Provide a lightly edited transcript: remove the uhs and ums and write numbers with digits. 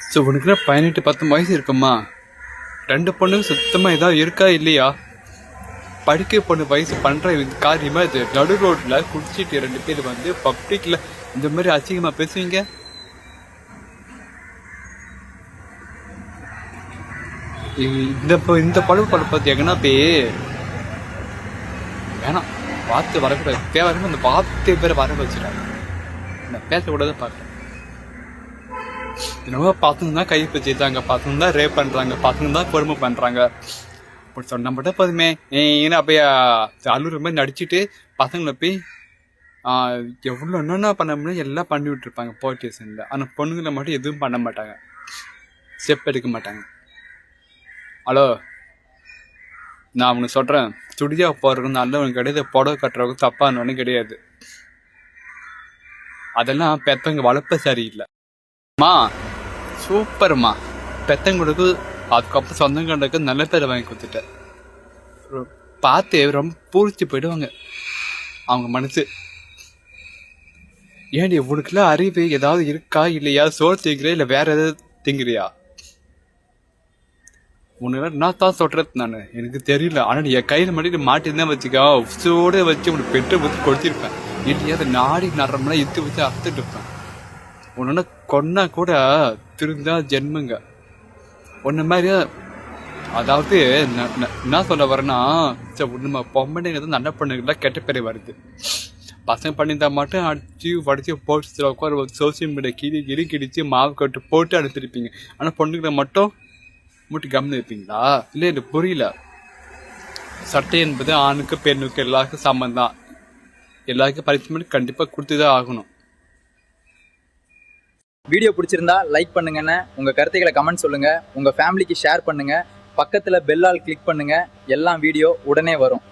So உனக்குன்னா 18-19 வயசு இருக்குமா? 2 பொண்ணுங்க சுத்தமாக ஏதாவது இருக்கா இல்லையா? படிக்க பொண்ணு வயசு பண்ணுற காரியமாக இது. நடு ரோட்டில் குடிச்சிட்டு 2 பேர் வந்து பப்ளிக்கில் இந்த மாதிரி அசிங்கமாக பேசுவீங்க. இந்த பழுவு பார்த்து எங்கன்னா போய் வேணாம், வார்த்தை வரக்கூடாது. தேவையான அந்த வார்த்தை பேரை வர வச்சுட்டாங்க. நான் பேசக்கூடாது பார்க்குறேன். என்னவோ பசங்க தான் கை வச்சுட்டாங்க, பசங்க தான் ரேப் பண்ணுறாங்க, பசங்க தான் கொடுமை பண்ணுறாங்க. அப்படி சொன்னால் மட்டும் போதுமே. ஏன்னா அப்படியே அழுகிற மாதிரி நடிச்சுட்டு பசங்களை போய் எவ்வளோ என்னென்ன பண்ண முடியும் எல்லாம் பண்ணி விட்டுருப்பாங்க போலீஸ் ஸ்டேஷனில். ஆனால் பொண்ணுங்களை மட்டும் எதுவும் பண்ண மாட்டாங்க, ஸ்டெப் எடுக்க மாட்டாங்க. ஹலோ, நான் அவனுக்கு சொல்கிறேன், சுடியா போடுறவங்க நல்லவங்க கிடையாது, புடவை கட்டுறவங்க தப்பானவனு கிடையாது. அதெல்லாம் பெற்றவங்க வளர்ப்ப சரியில்லை. மா சூப்பர்மா, பெற்றவங்களுக்கு அதுக்கப்புறம் சொந்தங்களுக்கு நல்ல பேரை வாங்கி கொடுத்துட்டேன். பார்த்து ரொம்ப பூரிச்சு போயிடுவாங்க அவங்க மனசு. ஏன்டி உனக்குலாம் அறிவு ஏதாவது இருக்கா இல்லையா? சோறு திங்கிறியா இல்லை வேற ஏதாவது திங்கிறியா? உன்னை நான் தான் சொல்றது, நான் எனக்கு தெரியல. ஆனால் என் கையில் மட்டும் மாட்டிருந்தேன் வச்சுக்கா, உசோட வச்சு உனக்கு பெற்று வச்சு கொடுத்திருப்பேன். இல்லையா அதை நாடி நடுறோம்னா இத்து வச்சு அறுத்துட்டு இருப்பேன். உன்ன கொன்னா கூட திருந்தா ஜென்மங்க ஒன்ன மாதிரி. அதாவது என்ன சொல்ல வரேன்னா, நம்ம பொம்பளைங்க நல்ல பொண்ணுங்கள்லாம் கெட்ட பேர் வருது. பசங்க பண்ணியிருந்தா மட்டும் அடிச்சு படிச்சு போட்டு உட்கார சோசியல் மீடியா கிளி கிடிச்சு மாவு கட்டு போட்டு அனுப்பியிருப்பீங்க. ஆனால் பொண்ணுங்களை மட்டும் மூட்டி கம்னு இருப்பீங்களா? இல்லை எனக்கு புரியல. சட்டை என்பது ஆணுக்கு பெண்ணுக்கு எல்லாருக்கும் சம்மந்தான். எல்லாருக்கும் பரிசு கண்டிப்பாக கொடுத்துதான் ஆகணும். வீடியோ பிடிச்சிருந்தா லைக் பண்ணுங்கன்னு, உங்கள் கருத்துக்களை கமெண்ட் சொல்லுங்கள், உங்கள் ஃபேமிலிக்கு ஷேர் பண்ணுங்கள், பக்கத்தில் பெல் ஆல் கிளிக் பண்ணுங்கள். எல்லாம் வீடியோ உடனே வரும்.